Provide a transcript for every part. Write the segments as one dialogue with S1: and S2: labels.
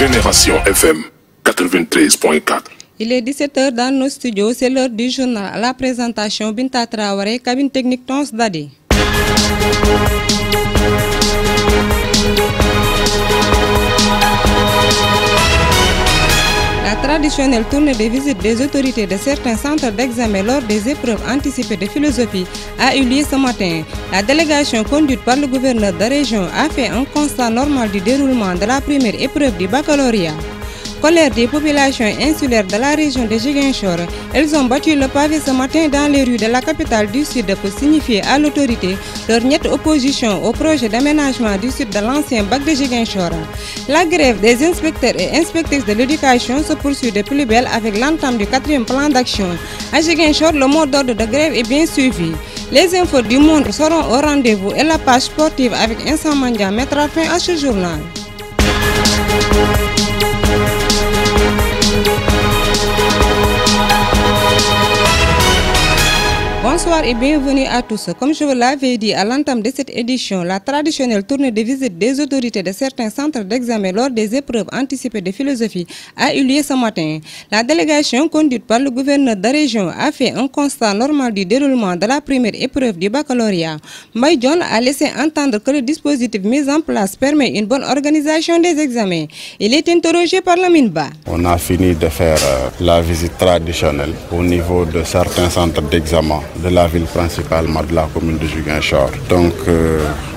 S1: Génération FM 93.4.
S2: Il est 17h dans nos studios, c'est l'heure du journal. À la présentation, Binta Traoré, cabine technique Tons Dadi. La traditionnelle tournée de visite des autorités de certains centres d'examen lors des épreuves anticipées de philosophie a eu lieu ce matin. La délégation conduite par le gouverneur de région a fait un constat normal du déroulement de la première épreuve du baccalauréat. Colère des populations insulaires de la région de Ziguinchor, elles ont battu le pavé ce matin dans les rues de la capitale du Sud pour signifier à l'autorité leur nette opposition au projet d'aménagement du sud de l'ancien bac de Ziguinchor. La grève des inspecteurs et inspectrices de l'éducation se poursuit de plus belle avec l'entame du 4e plan d'action. À Ziguinchor, le mot d'ordre de grève est bien suivi. Les infos du monde seront au rendez-vous et la page sportive avec Insan Mandia mettra fin à ce journal. Bonsoir et bienvenue à tous. Comme je vous l'avais dit à l'entame de cette édition, la traditionnelle tournée de visite des autorités de certains centres d'examen lors des épreuves anticipées de philosophie a eu lieu ce matin. La délégation conduite par le gouverneur de région a fait un constat normal du déroulement de la première épreuve du baccalauréat. Mbaye Dione a laissé entendre que le dispositif mis en place permet une bonne organisation des examens. Il est interrogé par Lamine Ba.
S3: On a fini de faire la visite traditionnelle au niveau de certains centres d'examen de la ville principalement de la commune de Ziguinchor. Donc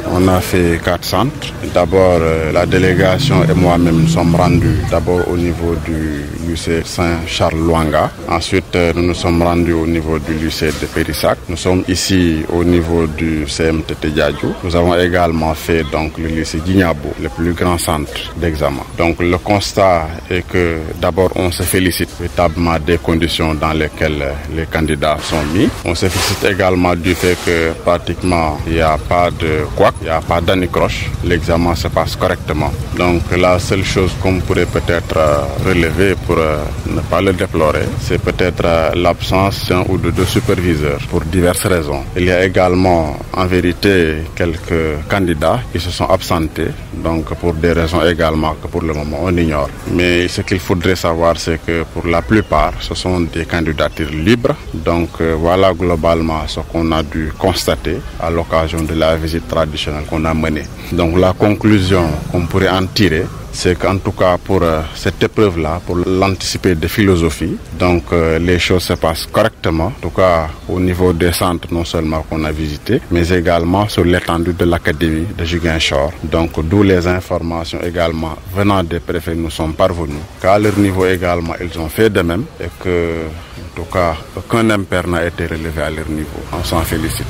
S3: on a fait 4 centres. D'abord la délégation et moi-même nous sommes rendus d'abord au niveau du lycée Saint-Charles-Luanga. Ensuite nous nous sommes rendus au niveau du lycée de Périssac. Nous sommes ici au niveau du CMTT Diadjou. Nous avons également fait donc le lycée Guignabo, le plus grand centre d'examen. Donc le constat est que d'abord on se félicite véritablement des conditions dans lesquelles les candidats sont mis. On se félicite également du fait que pratiquement il n'y a pas de couac, il n'y a pas d'anicroche. L'examen se passe correctement. Donc la seule chose qu'on pourrait peut-être relever pour ne pas le déplorer, c'est peut-être l'absence d'un ou de 2 superviseurs pour diverses raisons. Il y a également en vérité quelques candidats qui se sont absentés, donc pour des raisons également que pour le moment on ignore. Mais ce qu'il faudrait savoir, c'est que pour la plupart, ce sont des candidatures libres. Donc voilà globalement ce qu'on a dû constater à l'occasion de la visite traditionnelle qu'on a menée. Donc la conclusion qu'on pourrait en tirer, c'est qu'en tout cas pour cette épreuve-là, pour l'anticipé de philosophie, donc les choses se passent correctement, en tout cas au niveau des centres non seulement qu'on a visités, mais également sur l'étendue de l'académie de Ziguinchor. Donc d'où les informations également venant des préfets nous sont parvenues, qu'à leur niveau également ils ont fait de même et que en tout cas aucun impair n'a été relevé à leur niveau. On s'en félicite.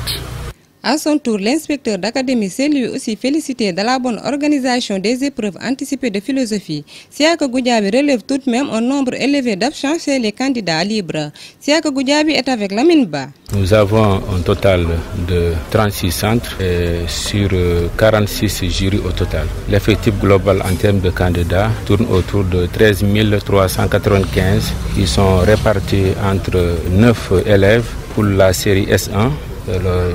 S2: À son tour, l'inspecteur d'académie s'est lui aussi félicité de la bonne organisation des épreuves anticipées de philosophie. Siaka Goudiaby relève tout de même un nombre élevé d'absents chez les candidats libres. Siaka Goudiaby est avec Lamine Ba.
S4: Nous avons un total de 36 centres et sur 46 jurys au total. L'effectif global en termes de candidats tourne autour de 13 395. Ils sont répartis entre 9 élèves pour la série S1.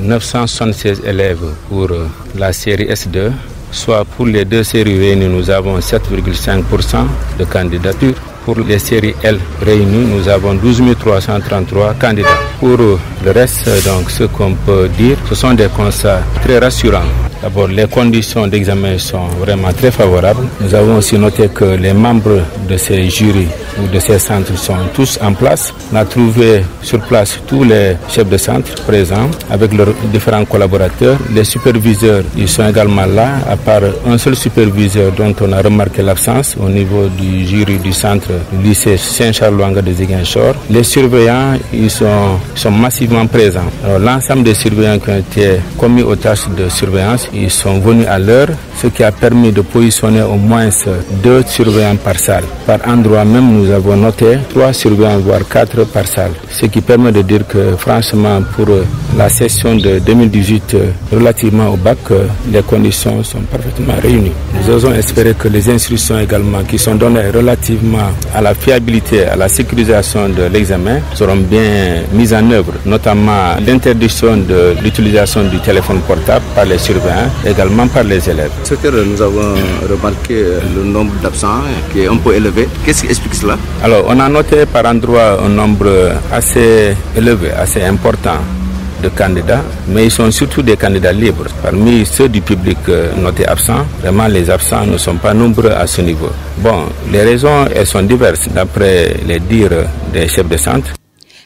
S4: 976 élèves pour la série S2, soit pour les 2 séries réunies, nous avons 7,5% de candidatures. Pour les séries L réunies, nous avons 12 333 candidats. Pour le reste, donc, ce qu'on peut dire, ce sont des constats très rassurants. D'abord, les conditions d'examen sont vraiment très favorables. Nous avons aussi noté que les membres de ces jurys ou de ces centres sont tous en place. On a trouvé sur place tous les chefs de centre présents avec leurs différents collaborateurs. Les superviseurs, ils sont également là, à part un seul superviseur dont on a remarqué l'absence au niveau du jury du centre du lycée Saint-Charles-Luanga de Ziguinchor. Les surveillants, ils sont massivement présents. Alors, l'ensemble des surveillants qui ont été commis aux tâches de surveillance, ils sont venus à l'heure, ce qui a permis de positionner au moins 2 surveillants par salle. Par endroit même, nous avons noté 3 surveillants, voire 4 par salle. Ce qui permet de dire que franchement, pour la session de 2018 relativement au bac, les conditions sont parfaitement réunies. Nous osons espérer que les instructions également qui sont données relativement à la fiabilité, à la sécurisation de l'examen seront bien mises en œuvre, notamment l'interdiction de l'utilisation du téléphone portable par les surveillants, également par les élèves.
S5: Nous avons remarqué le nombre d'absents qui est un peu élevé. Qu'est-ce qui explique cela?
S4: Alors, on a noté par endroit un nombre assez élevé, assez important de candidats, mais ils sont surtout des candidats libres. Parmi ceux du public notés absents, vraiment les absents ne sont pas nombreux à ce niveau. Bon, les raisons, elles sont diverses d'après les dires des chefs de centre.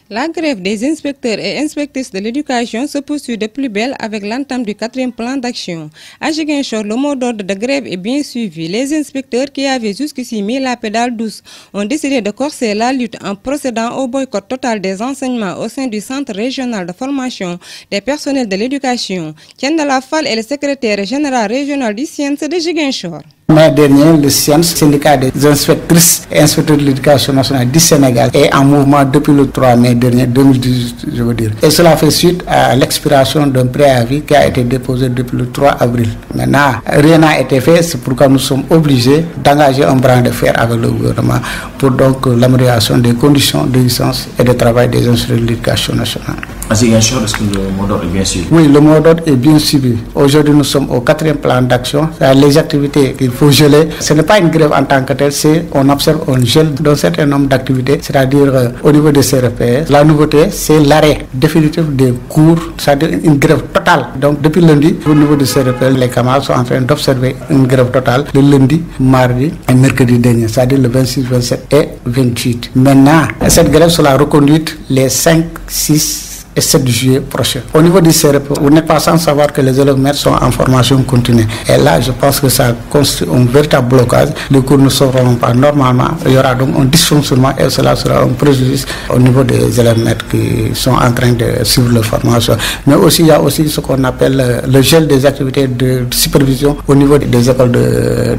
S2: La grève des inspecteurs et inspectrices de l'éducation se poursuit de plus belle avec l'entame du 4e plan d'action. À Ziguinchor, le mot d'ordre de grève est bien suivi. Les inspecteurs qui avaient jusqu'ici mis la pédale douce ont décidé de corser la lutte en procédant au boycott total des enseignements au sein du centre régional de formation des personnels de l'éducation. Tiendala Fall est le secrétaire général régional du CIENS de Ziguinchor.
S6: Mai dernier, le CIENS, syndicat des inspectrices et inspecteurs de l'éducation nationale du Sénégal, est en mouvement depuis le 3 mai dernier, 2018, je veux dire. Et cela fait suite à l'expiration d'un préavis qui a été déposé depuis le 3 avril. Maintenant, rien n'a été fait, c'est pourquoi nous sommes obligés d'engager un bras de fer avec le gouvernement pour donc l'amélioration des conditions de licence et de travail des inspecteurs de l'éducation nationale.
S5: À Ziguinchor, est-ce que le mot d'ordre est bien suivi?
S6: Oui, le mot d'ordre est bien suivi. Aujourd'hui, nous sommes au 4e plan d'action. Les activités qu'il faut geler, ce n'est pas une grève en tant que telle, c'est on observe un gel d'un certain nombre d'activités, c'est-à-dire au niveau des CRPS. La nouveauté, c'est l'arrêt définitif des cours, c'est-à-dire une grève totale. Donc depuis lundi, au niveau des CRPS, les camarades sont en train d'observer une grève totale le lundi, mardi et mercredi dernier, c'est-à-dire le 26, 27 et 28. Maintenant, cette grève sera reconduite les 5, 6 et 7 juillet prochain. Au niveau du CRP, vous n'êtes pas sans savoir que les élèves maîtres sont en formation continue. Et là, je pense que ça constitue un véritable blocage. Les cours ne seront pas normalement. Il y aura donc un dysfonctionnement et cela sera un préjudice au niveau des élèves maîtres qui sont en train de suivre leur formation. Mais aussi, il y a aussi ce qu'on appelle le gel des activités de supervision au niveau des écoles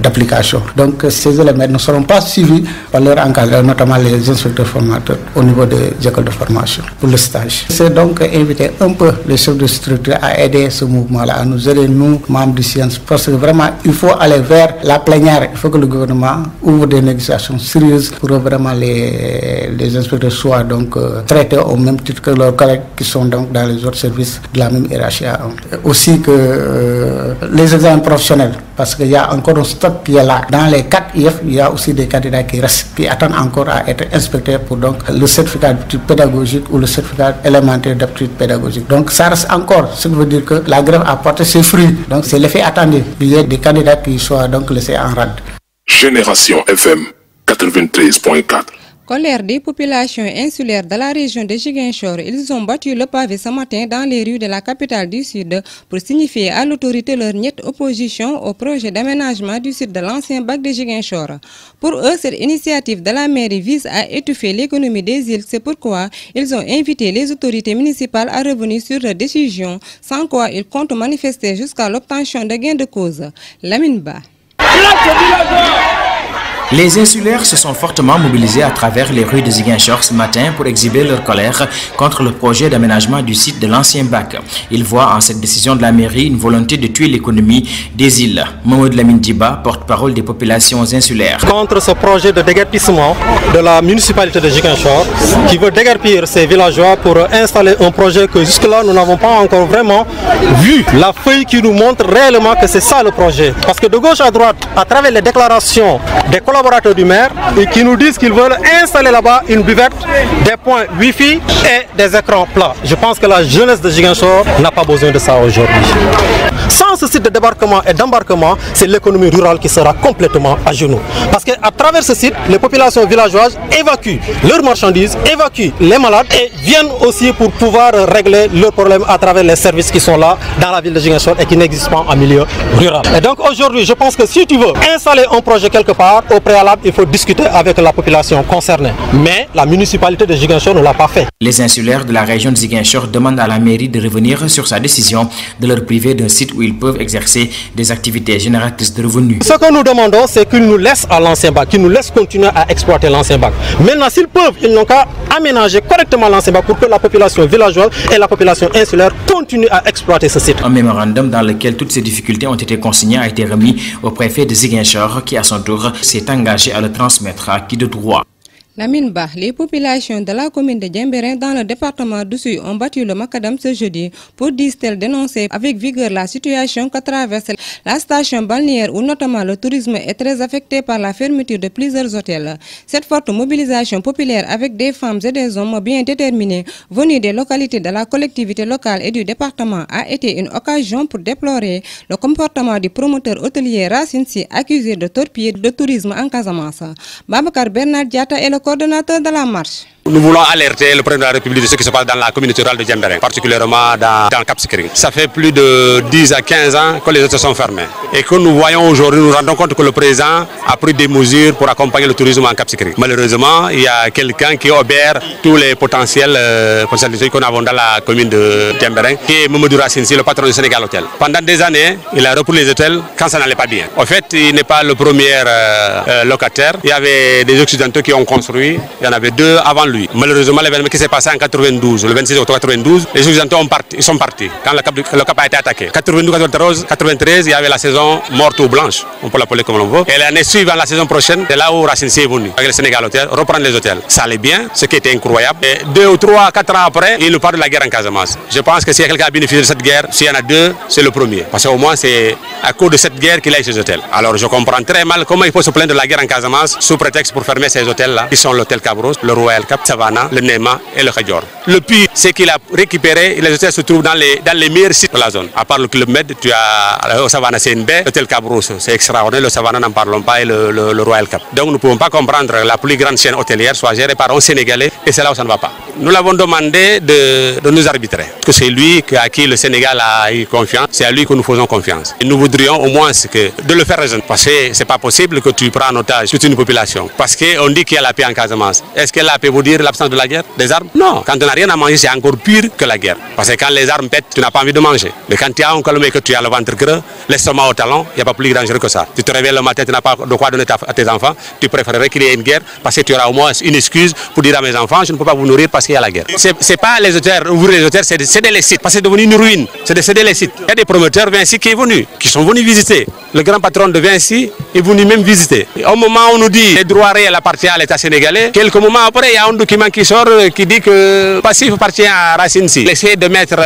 S6: d'application. Donc, ces élèves maîtres ne seront pas suivis par leurs encadreurs, notamment les inspecteurs formateurs au niveau des écoles de formation pour le stage. C'est donc inviter un peu les chefs de structure à aider ce mouvement-là, à nous aider, nous, membres du CIENS, parce que vraiment, il faut aller vers la plénière. Il faut que le gouvernement ouvre des négociations sérieuses pour que vraiment les inspecteurs soient donc traités au même titre que leurs collègues qui sont donc dans les autres services de la même hiérarchie. Aussi que les examens professionnels, parce qu'il y a encore un stock qui est là. Dans les 4 IF, il y a aussi des candidats qui restent, qui attendent encore à être inspectés pour donc le certificat d'aptitude pédagogique ou le certificat élémentaire d'aptitude pédagogique. Donc ça reste encore, ce qui veut dire que la grève a porté ses fruits. Donc c'est l'effet attendu. Il y a des candidats qui soient donc laissés en rade.
S1: Génération FM 93.4.
S2: Colère des populations insulaires de la région de Ziguinchor, ils ont battu le pavé ce matin dans les rues de la capitale du Sud pour signifier à l'autorité leur nette opposition au projet d'aménagement du site de l'ancien bac de Ziguinchor. Pour eux, cette initiative de la mairie vise à étouffer l'économie des îles. C'est pourquoi ils ont invité les autorités municipales à revenir sur leur décision, sans quoi ils comptent manifester jusqu'à l'obtention de gain de cause. Lamine Ba.
S7: Les insulaires se sont fortement mobilisés à travers les rues de Ziguinchor ce matin pour exhiber leur colère contre le projet d'aménagement du site de l'ancien bac. Ils voient en cette décision de la mairie une volonté de tuer l'économie des îles. Mamoud Lamine Diba, porte-parole des populations insulaires.
S8: Contre ce projet de déguerpissement de la municipalité de Ziguinchor qui veut déguerpir ces villageois pour installer un projet que jusque-là nous n'avons pas encore vraiment vu la feuille qui nous montre réellement que c'est ça le projet. Parce que de gauche à droite, à travers les déclarations des collaborateurs du maire et qui nous disent qu'ils veulent installer là-bas une buvette, des points Wi-Fi et des écrans plats. Je pense que la jeunesse de Ziguinchor n'a pas besoin de ça aujourd'hui. Sans ce site de débarquement et d'embarquement, c'est l'économie rurale qui sera complètement à genoux. Parce qu'à travers ce site, les populations villageoises évacuent leurs marchandises, évacuent les malades et viennent aussi pour pouvoir régler leurs problèmes à travers les services qui sont là dans la ville de Ziguinchor et qui n'existent pas en milieu rural. Et donc aujourd'hui, je pense que si tu veux installer un projet quelque part, au préalable, il faut discuter avec la population concernée. Mais la municipalité de Ziguinchor ne l'a pas fait.
S7: Les insulaires de la région de Ziguinchor demandent à la mairie de revenir sur sa décision de leur priver d'un site où ils peuvent exercer exercer des activités génératrices de revenus.
S8: Ce que nous demandons, c'est qu'ils nous laissent à l'ancien bac, qu'ils nous laissent continuer à exploiter l'ancien bac. Maintenant, s'ils peuvent, ils n'ont qu'à aménager correctement l'ancien bac pour que la population villageoise et la population insulaire continuent à exploiter ce site.
S7: Un mémorandum dans lequel toutes ces difficultés ont été consignées a été remis au préfet de Ziguinchor qui, à son tour, s'est engagé à le transmettre à qui de droit.
S2: Lamine Ba, les populations de la commune de Diembéring dans le département d'Oussouye ont battu le macadam ce jeudi pour, disent-elles, dénoncer avec vigueur la situation que traverse la station balnéaire où notamment le tourisme est très affecté par la fermeture de plusieurs hôtels. Cette forte mobilisation populaire avec des femmes et des hommes bien déterminés venus des localités de la collectivité locale et du département a été une occasion pour déplorer le comportement du promoteur hôtelier Racine Sy accusé de torpiller le tourisme en Casamance. Babacar Bernard Diatta est le coordonnateur de la marche.
S9: Nous voulons alerter le président de la République de ce qui se passe dans la communauté rurale de Diembéring, particulièrement dans Cap Skirring. Ça fait plus de 10 à 15 ans que les hôtels sont fermés. Et que nous voyons aujourd'hui, nous nous rendons compte que le président a pris des mesures pour accompagner le tourisme en Cap Skirring. Malheureusement, il y a quelqu'un qui obère tous les potentiels potentialités que nous avons dans la commune de Diembéring, qui est Mamadou Racine Sy, le patron du Sénégal Hôtel. Pendant des années, il a repris les hôtels quand ça n'allait pas bien. En fait, il n'est pas le premier locataire. Il y avait des Occidentaux qui ont construit, il y en avait deux avant lui. Malheureusement, l'événement qui s'est passé en 92, le 26 octobre 92, les Occidentaux sont partis quand le Cap a été attaqué. 92, 94, 93, il y avait la saison morte ou blanche, on peut l'appeler comme l'on veut. Et l'année suivante, la saison prochaine, c'est là où Racine Sy est venu, avec le Sénégal Hôtel, reprendre les hôtels. Ça allait bien, ce qui était incroyable. Et 2 ou 3, 4 ans après, il nous parle de la guerre en Casamance. Je pense que s'il y a quelqu'un qui a bénéficié de cette guerre, s'il y en a deux, c'est le premier. Parce qu'au moins, c'est à cause de cette guerre qu'il a eu ces hôtels. Alors je comprends très mal comment il faut se plaindre de la guerre en Casamance sous prétexte pour fermer ces hôtels-là, qui sont l'hôtel Cabros, le Royal Cap, Savannah, le Nema et le Khadjor. Le pire, c'est qu'il a récupéré, les hôtels se trouvent dans les meilleurs sites de la zone. À part le Club Med, tu as au Savannah CNB, l'hôtel Cabros, c'est extraordinaire, le Savannah n'en parlons pas et le Royal Cap. Donc nous ne pouvons pas comprendre que la plus grande chaîne hôtelière soit gérée par un Sénégalais et c'est là où ça ne va pas. Nous l'avons demandé de nous arbitrer, que c'est lui à qui le Sénégal a eu confiance, c'est à lui que nous faisons confiance. Et nous voudrions au moins de le faire raisonner, parce que c'est pas possible que tu prends en otage toute une population. Parce qu'on dit qu'il y a la paix en Casamance. Est-ce que la paix veut dire l'absence de la guerre, des armes? Non, quand on n'a rien à manger, c'est encore pire que la guerre. Parce que quand les armes pètent, tu n'as pas envie de manger. Mais quand tu as un calme et que tu as le ventre creux, l'estomac au talon, il n'y a pas plus dangereux que ça. Tu te réveilles le matin, tu n'as pas de quoi donner à tes enfants, tu préférerais qu'il y ait une guerre parce que tu auras au moins une excuse pour dire à mes enfants, je ne peux pas vous nourrir parce qu'il y a la guerre. C'est pas les hôtels, ouvrir les hôtels, c'est de céder les sites, parce que c'est devenu une ruine, c'est de céder les sites. Il y a des promoteurs Vinci qui sont venus visiter. Le grand patron de Vinci est venu même visiter. Et au moment où on nous dit les droits réels appartiennent à l'État sénégalais, quelques moments après, il y a un document qui sort qui dit que le passif appartient à Racine Sy. Essayer de mettre,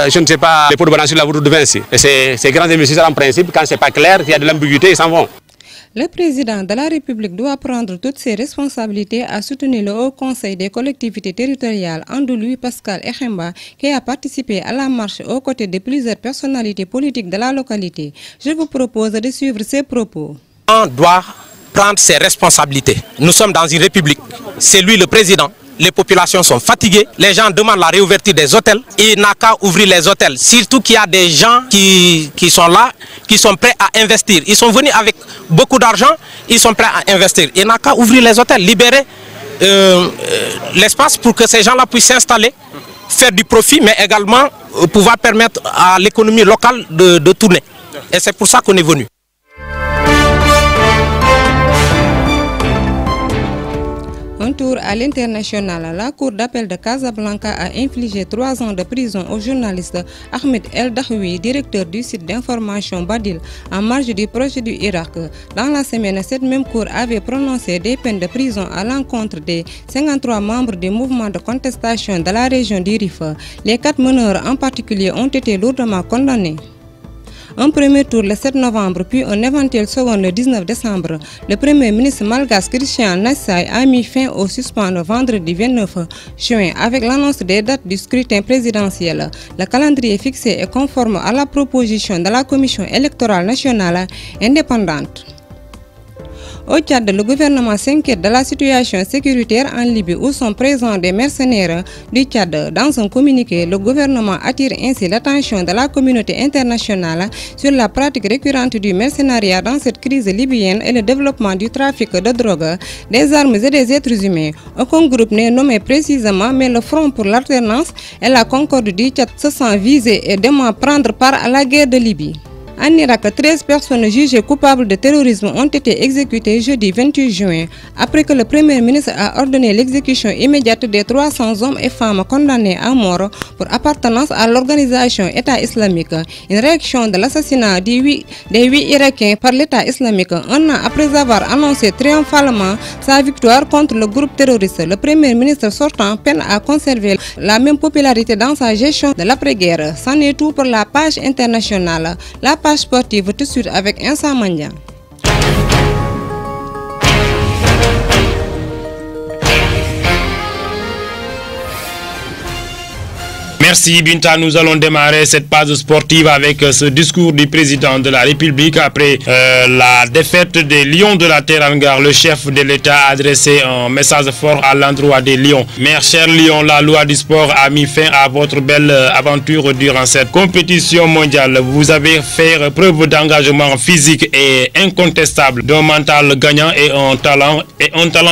S9: je ne sais pas, les pots de banane sur la route de Vinci. Et ces grands investisseurs, en principe, quand c'est pas clair, il y a de l'ambiguïté, ils s'en vont.
S2: Le président de la République doit prendre toutes ses responsabilités à soutenir le Haut Conseil des collectivités territoriales Andoulouis Pascal Echemba qui a participé à la marche aux côtés de plusieurs personnalités politiques de la localité. Je vous propose de suivre ses propos.
S10: On doit prendre ses responsabilités. Nous sommes dans une république. C'est lui le président. Les populations sont fatiguées, les gens demandent la réouverture des hôtels. Il n'a qu'à ouvrir les hôtels. Surtout qu'il y a des gens qui sont là, qui sont prêts à investir. Ils sont venus avec beaucoup d'argent, ils sont prêts à investir. Il n'a qu'à ouvrir les hôtels, libérer l'espace pour que ces gens-là puissent s'installer, faire du profit, mais également pouvoir permettre à l'économie locale de tourner. Et c'est pour ça qu'on est venu.
S2: Un tour à l'international, la Cour d'appel de Casablanca a infligé 3 ans de prison au journaliste Ahmed El Dahoui, directeur du site d'information Badil, en marge du projet du Irak. Dans la semaine, cette même Cour avait prononcé des peines de prison à l'encontre des 53 membres du mouvement de contestation de la région du Rif. Les 4 meneurs en particulier ont été lourdement condamnés. Un premier tour le 7 novembre, puis un éventuel second le 19 décembre. Le premier ministre malgache Christian Nassai a mis fin au suspens le vendredi 29 juin avec l'annonce des dates du scrutin présidentiel. Le calendrier fixé est conforme à la proposition de la Commission électorale nationale indépendante. Au Tchad, le gouvernement s'inquiète de la situation sécuritaire en Libye où sont présents des mercenaires du Tchad. Dans un communiqué, le gouvernement attire ainsi l'attention de la communauté internationale sur la pratique récurrente du mercenariat dans cette crise libyenne et le développement du trafic de drogue, des armes et des êtres humains. Aucun groupe n'est nommé précisément, mais le Front pour l'alternance et la concorde du Tchad se sent visé et demande prendre part à la guerre de Libye. En Irak, 13 personnes jugées coupables de terrorisme ont été exécutées jeudi 28 juin, après que le Premier ministre a ordonné l'exécution immédiate des 300 hommes et femmes condamnés à mort pour appartenance à l'organisation État islamique. Une réaction de l'assassinat des 8 Irakiens par l'État islamique un an après avoir annoncé triomphalement sa victoire contre le groupe terroriste. Le Premier ministre sortant peine à conserver la même popularité dans sa gestion de l'après-guerre. C'en est tout pour la page internationale. La page sportive tout de suite avec Insa Mandian.
S11: Merci Binta, nous allons démarrer cette page sportive avec ce discours du président de la République après la défaite des Lions de la Teranga. Le chef de l'État a adressé un message fort à l'endroit des Lions. Mes chers Lions, la loi du sport a mis fin à votre belle aventure durant cette compétition mondiale. Vous avez fait preuve d'engagement physique et incontestable, d'un mental gagnant et un talent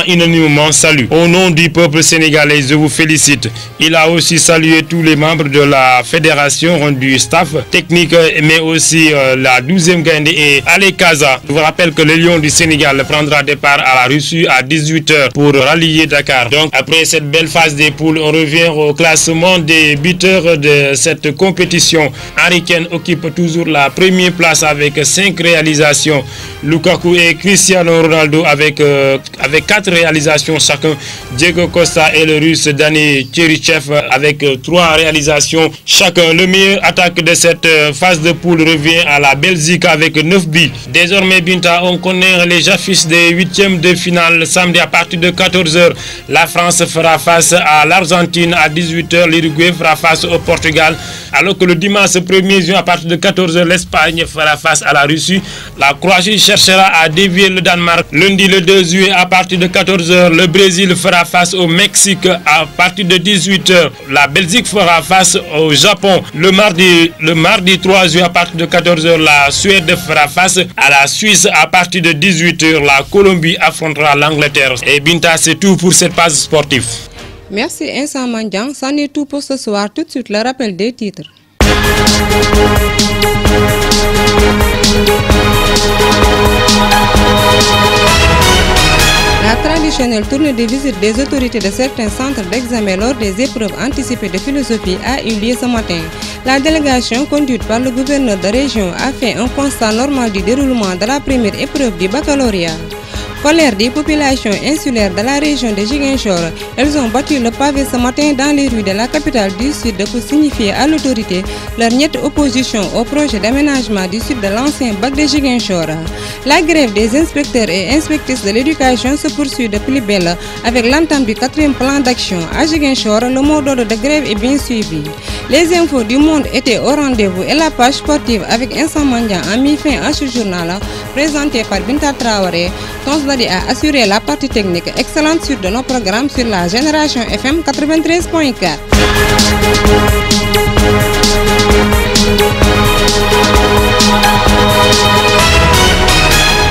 S11: unanimement salué. Au nom du peuple sénégalais, je vous félicite. Il a aussi salué tous les membres de la fédération, du staff technique, mais aussi la 12e Gaïndé et Ali Kaza. Je vous rappelle que le Lion du Sénégal prendra départ à la Russie à 18h pour rallier Dakar. Donc après cette belle phase des poules, on revient au classement des buteurs de cette compétition. Harry Kane occupe toujours la première place avec 5 réalisations. Lukaku et Cristiano Ronaldo avec 4 réalisations chacun. Diego Costa et le Russe Dani Tcherichev avec 3 réalisations chacun. Le meilleur attaque de cette phase de poule revient à la Belgique avec 9 buts. Désormais, Binta, on connaît les affiches des 8e de finale samedi à partir de 14h. La France fera face à l'Argentine à 18h. L'Uruguay fera face au Portugal. Alors que le dimanche 1er juin à partir de 14h, l'Espagne fera face à la Russie. La Croatie cherchera à dévier le Danemark. Lundi le 2 juillet à partir de 14h, le Brésil fera face au Mexique à partir de 18h. La Belgique fera face au Japon. Le mardi 3 juillet à partir de 14h, la Suède fera face à la Suisse à partir de 18h. La Colombie affrontera l'Angleterre. Et Binta, c'est tout pour cette page sportive.
S2: Merci Insa Mandian. C'en est tout pour ce soir. Tout de suite, le rappel des titres. La traditionnelle tournée de visite des autorités de certains centres d'examen lors des épreuves anticipées de philosophie a eu lieu ce matin. La délégation conduite par le gouverneur de région a fait un constat normal du déroulement de la première épreuve du baccalauréat. Colère des populations insulaires de la région de Ziguinchor, elles ont battu le pavé ce matin dans les rues de la capitale du Sud pour signifier à l'autorité leur nette opposition au projet d'aménagement du sud de l'ancien bac de Ziguinchor. La grève des inspecteurs et inspectrices de l'éducation se poursuit de plus belle avec l'entame du 4e plan d'action. À Ziguinchor, le mot d'ordre de grève est bien suivi. Les infos du monde étaient au rendez-vous et la page sportive avec Insa Mandian a mis fin à ce journal présenté par Binta Traoré. Tonsdali a assuré la partie technique. Excellente suite de nos programmes sur la Génération FM 93.4.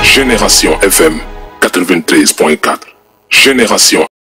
S1: Génération FM 93.4. Génération